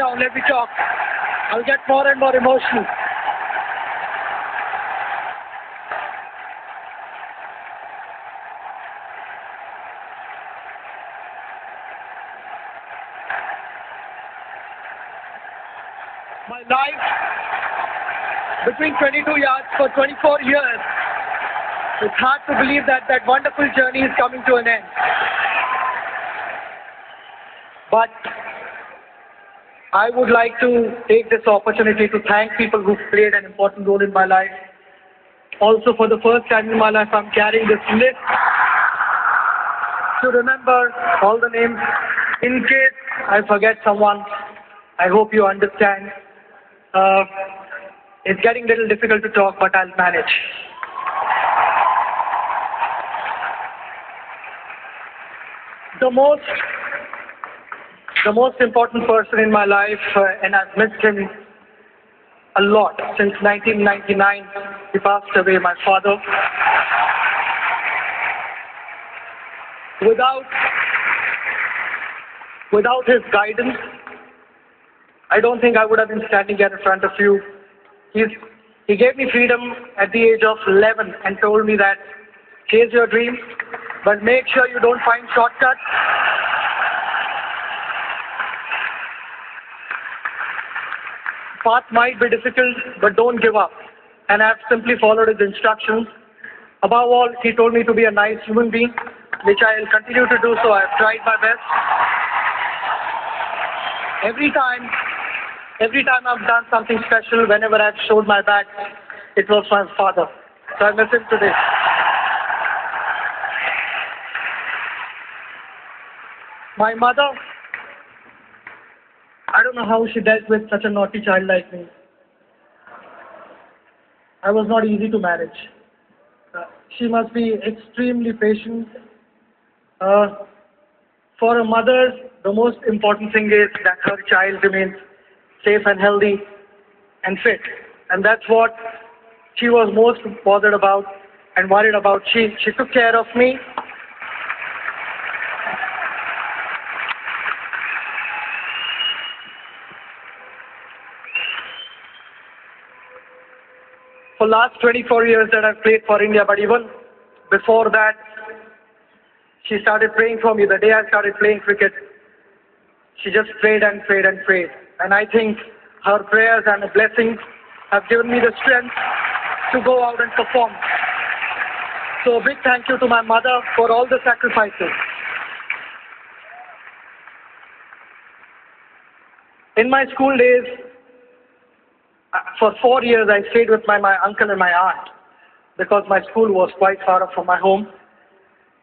down, let me talk. I'll get more and more emotional. My life between 22 yards for 24 years. It's hard to believe that that wonderful journey is coming to an end. But I would like to take this opportunity to thank people who played an important role in my life. Also, for the first time in my life, I'm carrying this list to remember all the names. In case I forget someone, I hope you understand. It's getting a little difficult to talk, but I'll manage. The most important person in my life, and I've missed him a lot since 1999. He passed away, my father. Without his guidance, I don't think I would have been standing here in front of you. He gave me freedom at the age of 11 and told me that chase your dreams, but make sure you don't find shortcuts. Path might be difficult, but don't give up. And I've simply followed his instructions. Above all, he told me to be a nice human being, which I'll continue to do so. I've tried my best. Every time I've done something special, whenever I've showed my back, it was my father. So I miss him today. My mother, I don't know how she dealt with such a naughty child like me. I was not easy to manage. She must be extremely patient. For a mother, the most important thing is that her child remains safe and healthy and fit. And that's what she was most bothered about and worried about. She took care of me. For last 24 years that I've played for India, but even before that, she started praying for me. The day I started playing cricket, she just prayed and prayed and prayed. And I think her prayers and blessings have given me the strength to go out and perform. So a big thank you to my mother for all the sacrifices. In my school days, for 4 years I stayed with my uncle and my aunt because my school was quite far from my home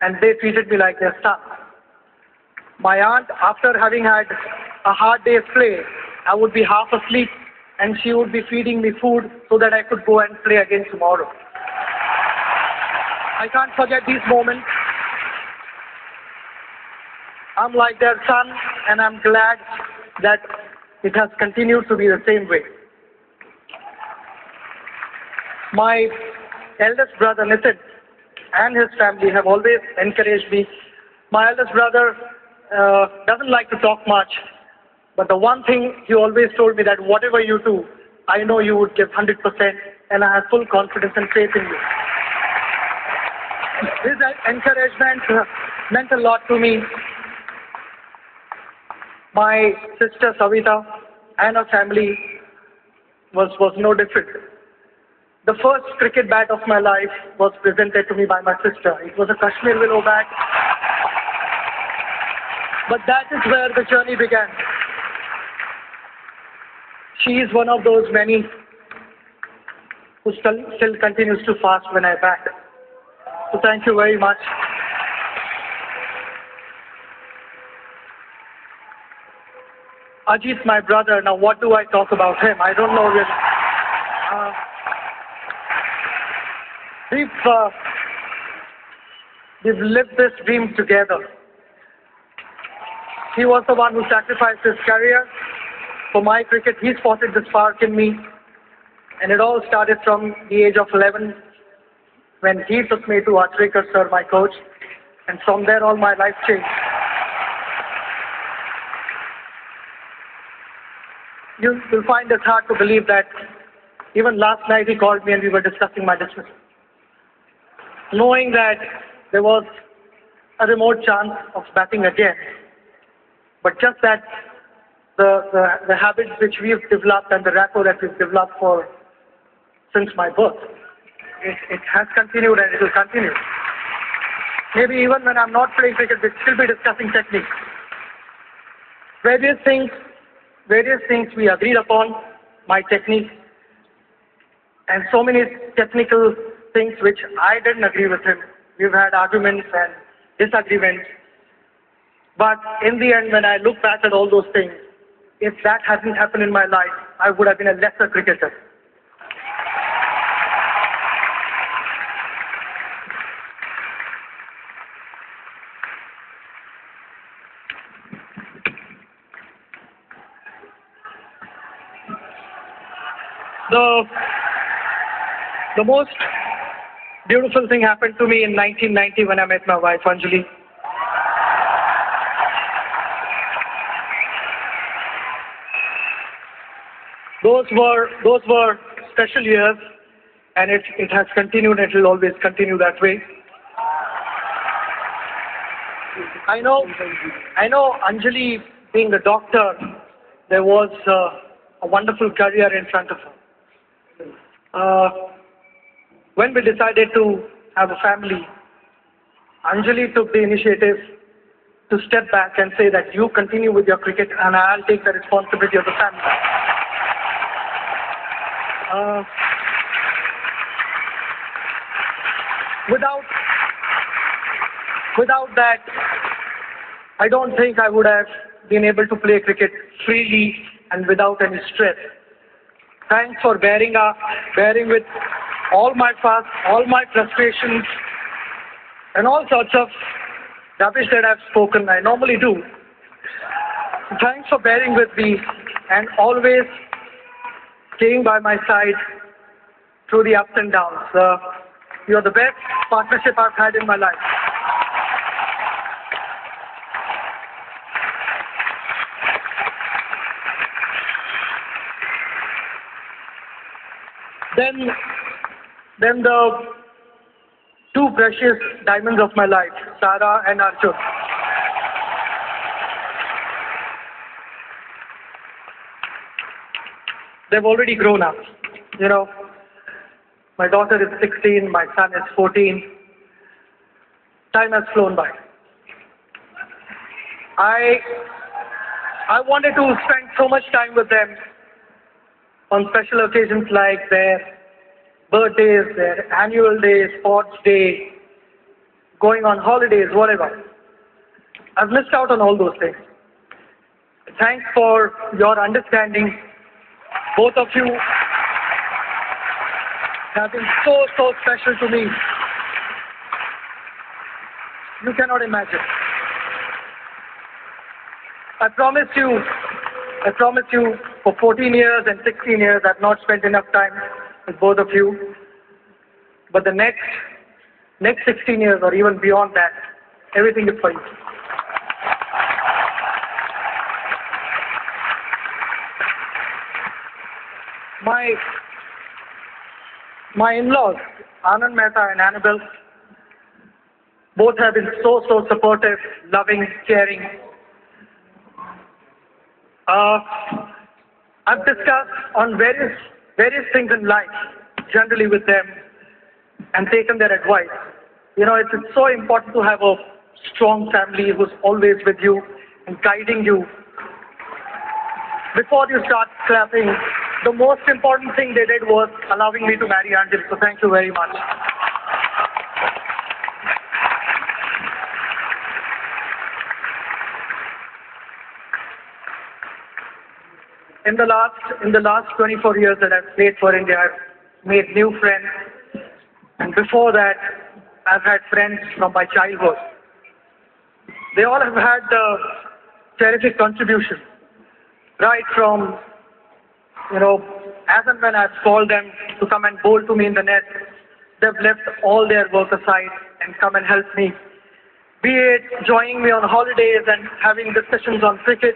and they treated me like their son. My aunt, after having had a hard day's play, I would be half asleep and she would be feeding me food so that I could go and play again tomorrow. I can't forget these moments. I'm like their son and I'm glad that it has continued to be the same way. My eldest brother Nitin and his family have always encouraged me. My eldest brother doesn't like to talk much, but the one thing he always told me that whatever you do, I know you would give 100% and I have full confidence and faith in you. This encouragement meant a lot to me. My sister Savita and her family was no different. The first cricket bat of my life was presented to me by my sister. It was a Kashmir willow bat. But that is where the journey began. She is one of those many who still continues to fast when I bat. So thank you very much. Ajit, my brother, now what do I talk about him? I don't know really. We've lived this dream together. He was the one who sacrificed his career for my cricket. He spotted the spark in me. And it all started from the age of 11 when he took me to Achrekar sir, my coach. And from there all my life changed. You'll find it hard to believe that even last night he called me and we were discussing my dismissal. Knowing that there was a remote chance of batting again, but just that the habits which we've developed and the rapport that we've developed for since my birth, it has continued and it will continue. Maybe even when I'm not playing cricket, we'll still be discussing techniques. Various things we agreed upon, my technique, and so many technical things which I didn't agree with him. We've had arguments and disagreements. But in the end, when I look back at all those things, if that hadn't happened in my life, I would have been a lesser cricketer. The most beautiful thing happened to me in 1990 when I met my wife, Anjali. Those were special years, and it has continued and it will always continue that way. I know Anjali, being a doctor, there was a wonderful career in front of her. When we decided to have a family, Anjali took the initiative to step back and say that you continue with your cricket and I'll take the responsibility of the family. Without that, I don't think I would have been able to play cricket freely and without any stress. Thanks for bearing with all my fuss, all my frustrations, and all sorts of rubbish that I've spoken. I normally do. Thanks for bearing with me and always staying by my side through the ups and downs. You're the best partnership I've had in my life. Then the two precious diamonds of my life, Sarah and Arjun. They've already grown up. You know, my daughter is 16, my son is 14. Time has flown by. I wanted to spend so much time with them on special occasions like their birthdays, their annual day, sports day, going on holidays, whatever. I've missed out on all those things. Thanks for your understanding. Both of you have been so special to me. You cannot imagine. I promise you, for 14 years and 16 years, I've not spent enough time with both of you. But the next 16 years or even beyond that, everything is for you. My in-laws, Anand Mehta and Annabelle, both have been so supportive, loving, caring. I've discussed on various things in life, generally with them, and taken their advice. You know, it's so important to have a strong family who's always with you and guiding you. Before you start clapping, the most important thing they did was allowing me to marry Anjali. So thank you very much. In the last 24 years that I've played for India, I've made new friends. And before that, I've had friends from my childhood. They all have had terrific contribution. Right from, you know, as and when I've called them to come and bowl to me in the net, they've left all their work aside and come and help me. Be it joining me on holidays and having discussions on cricket,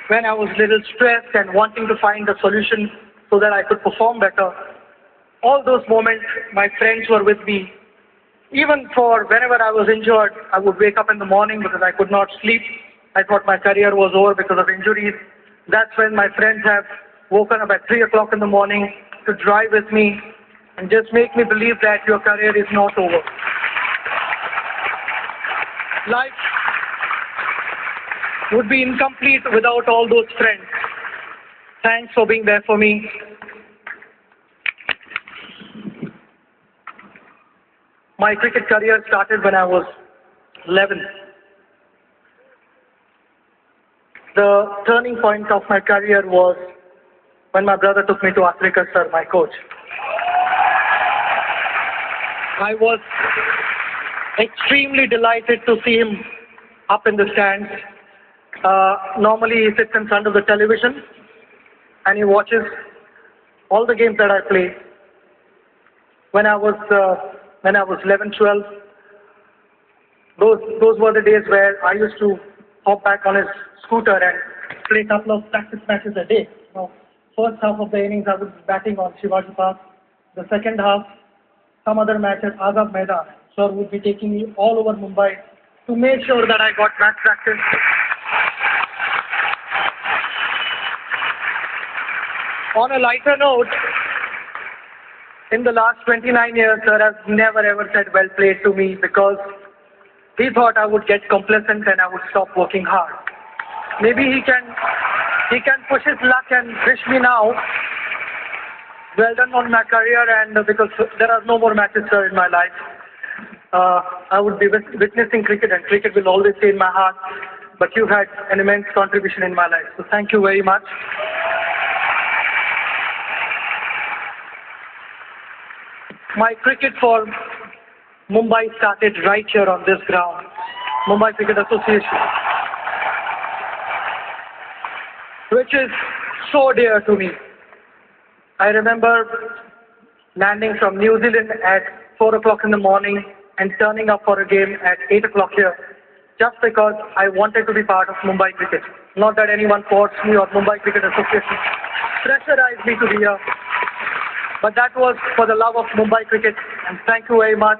when I was a little stressed and wanting to find a solution so that I could perform better. All those moments, my friends were with me. Even for whenever I was injured, I would wake up in the morning because I could not sleep. I thought my career was over because of injuries. That's when my friends have woken up at 3 o'clock in the morning to drive with me and just make me believe that your career is not over. Life would be incomplete without all those friends. Thanks for being there for me. My cricket career started when I was 11. The turning point of my career was when my brother took me to Africa, sir, my coach. I was extremely delighted to see him up in the stands. Normally he sits in front of the television and he watches all the games that I play. When I was 11, 12, those were the days where I used to hop back on his scooter and play a couple of practice matches a day. First half of the innings I would be batting on Shivaji Park. The second half, some other match at Azad Maidan. Sir would be taking me all over Mumbai to make sure that I got match practice. On a lighter note, in the last 29 years, sir has never ever said well played to me because he thought I would get complacent and I would stop working hard. Maybe he can push his luck and wish me now well done on my career, and because there are no more matches, sir, in my life. I would be witnessing cricket, and cricket will always stay in my heart. But you had an immense contribution in my life, so thank you very much. My cricket for Mumbai started right here on this ground, Mumbai Cricket Association, which is so dear to me. I remember landing from New Zealand at 4 o'clock in the morning and turning up for a game at 8 o'clock here, just because I wanted to be part of Mumbai cricket. Not that anyone forced me or Mumbai Cricket Association pressurized me to be here, but that was for the love of Mumbai cricket. And thank you very much.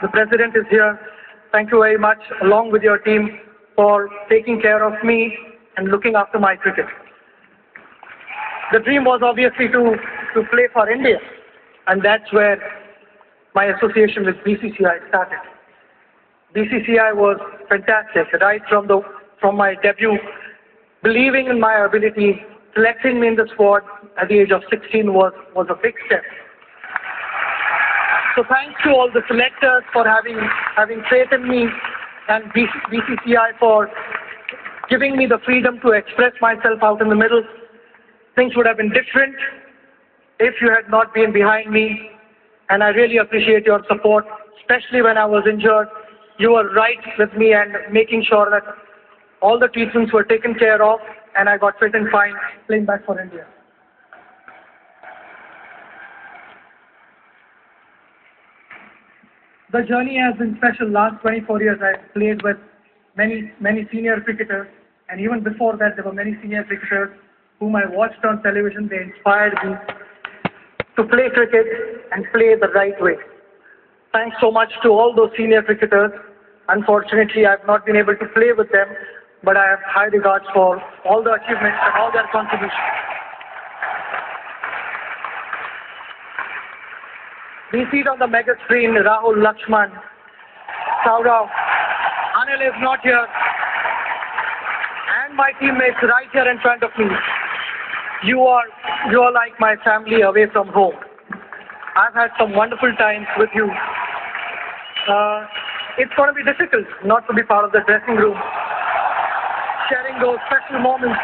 The president is here. Thank you very much, along with your team, for taking care of me and looking after my cricket. The dream was obviously to play for India, and that's where my association with BCCI started. BCCI was fantastic, right from my debut, believing in my ability, selecting me in the squad at the age of 16 was a big step. So thanks to all the selectors for having faith in me, and BCCI for giving me the freedom to express myself out in the middle. Things would have been different if you had not been behind me, and I really appreciate your support, especially when I was injured. You were right with me and making sure that all the treatments were taken care of, and I got fit and fine playing back for India. The journey has been special. Last 24 years I've played with many senior cricketers, and even before that there were many senior cricketers whom I watched on television. They inspired me to play cricket and play the right way. Thanks so much to all those senior cricketers. Unfortunately, I've not been able to play with them, but I have high regards for all the achievements and all their contributions. We see it on the mega screen, Rahul, Lakshman, Saurav, Anil is not here, and my teammates right here in front of me. You are like my family away from home. I've had some wonderful times with you. It's going to be difficult not to be part of the dressing room, sharing those special moments.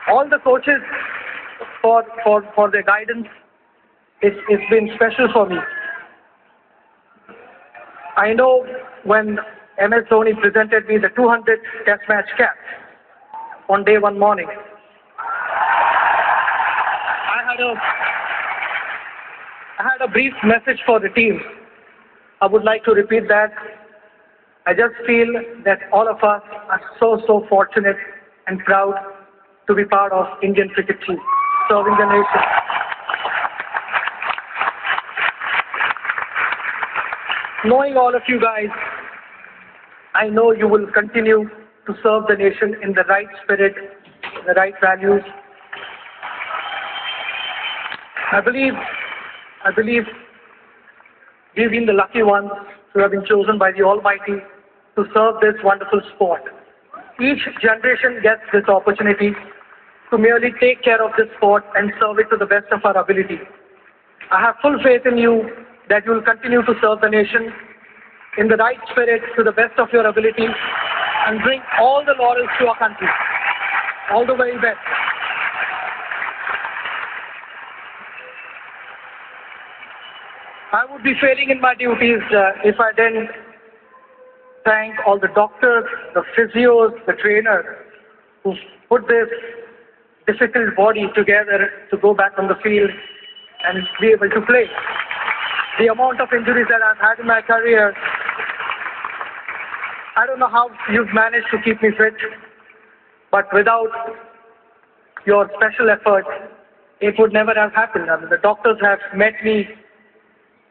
All the coaches for their guidance. It's been special for me. I know when MS Dhoni presented me the 200th Test match cap on day one morning, I had a brief message for the team. I would like to repeat that. I just feel that all of us are so fortunate and proud to be part of Indian cricket team, serving the nation. Knowing all of you guys, I know you will continue to serve the nation in the right spirit, the right values. I believe we've been the lucky ones who have been chosen by the Almighty to serve this wonderful sport. Each generation gets this opportunity to merely take care of this sport and serve it to the best of our ability. I have full faith in you that you will continue to serve the nation in the right spirit to the best of your ability and bring all the laurels to our country. All the very best. I would be failing in my duties if I didn't thank all the doctors, the physios, the trainers who put this difficult body together to go back on the field and be able to play. The amount of injuries that I've had in my career, I don't know how you've managed to keep me fit, but without your special effort, it would never have happened. I mean, the doctors have met me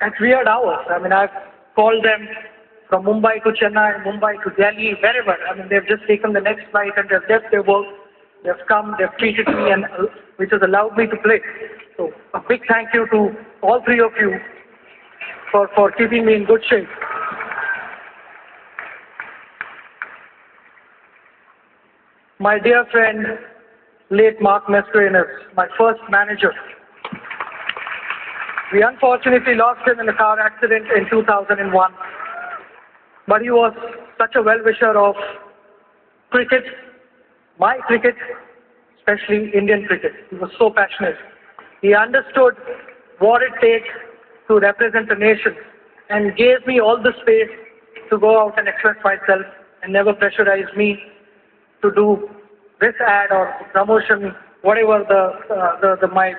at weird hours. I mean, I've called them from Mumbai to Chennai, Mumbai to Delhi, wherever. I mean, they've just taken the next flight and they've left their work. They've come, they've treated me, and which has allowed me to play. So a big thank you to all three of you for keeping me in good shape. My dear friend, late Mark Mascarenhas, my first manager. We unfortunately lost him in a car accident in 2001. But he was such a well-wisher of cricket, my cricket, especially Indian cricket. He was so passionate. He understood what it takes to represent the nation and gave me all the space to go out and express myself and never pressurized me to do this ad or promotion, whatever my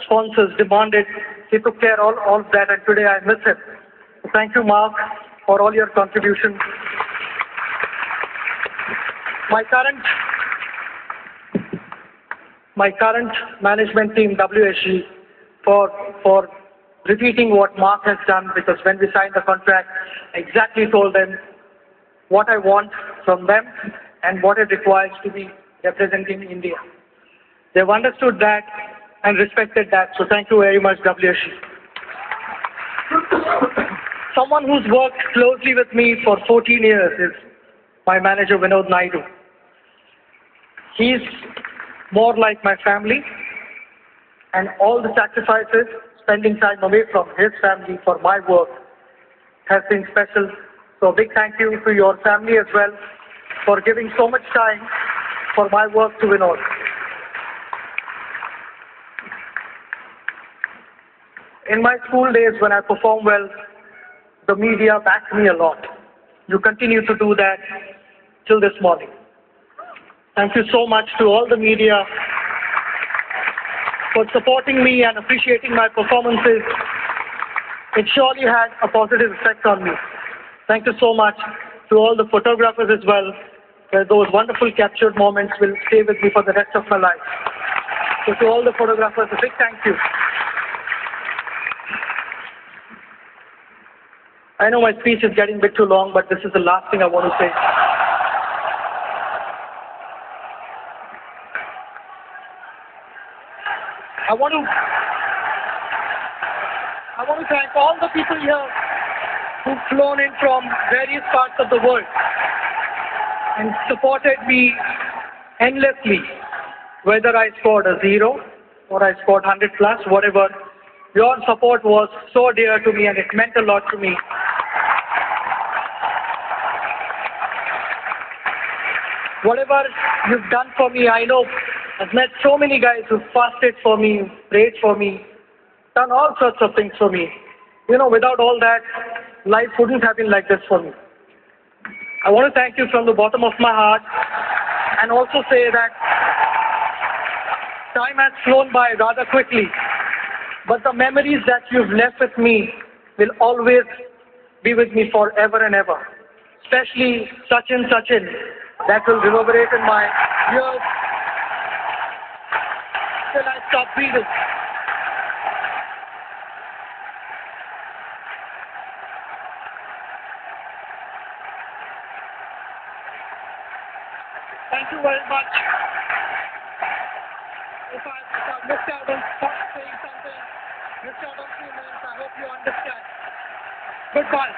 sponsors demanded. He took care of all of that, and today I miss him. So thank you, Mark, for all your contributions. My current management team, WSG, for repeating what Mark has done, because when we signed the contract, I exactly told them what I want from them and what it requires to be representing India. They've understood that and respected that, so thank you very much, WSG. Someone who's worked closely with me for 14 years is my manager, Vinod Naidu. He's more like my family, and all the sacrifices, spending time away from his family for my work has been special. So a big thank you to your family as well for giving so much time for my work to Vinod. In my school days, when I performed well, the media backed me a lot. You continue to do that till this morning. Thank you so much to all the media for supporting me and appreciating my performances. It surely had a positive effect on me. Thank you so much to all the photographers as well, where those wonderful captured moments will stay with me for the rest of my life. So to all the photographers, a big thank you. I know my speech is getting a bit too long, but this is the last thing I want to say. I want to thank all the people here who've flown in from various parts of the world and supported me endlessly, whether I scored a 0 or I scored 100 plus, whatever. Your support was so dear to me and it meant a lot to me. Whatever you've done for me, I know I've met so many guys who fasted for me, prayed for me, done all sorts of things for me. You know, without all that, life wouldn't have been like this for me. I want to thank you from the bottom of my heart and also say that time has flown by rather quickly, but the memories that you've left with me will always be with me forever and ever. Especially Sachin, that will reverberate in my ears till I stop breathing. Thank you very much. If I missed out on saying something, missed out on few minutes, I hope you understand. Goodbye.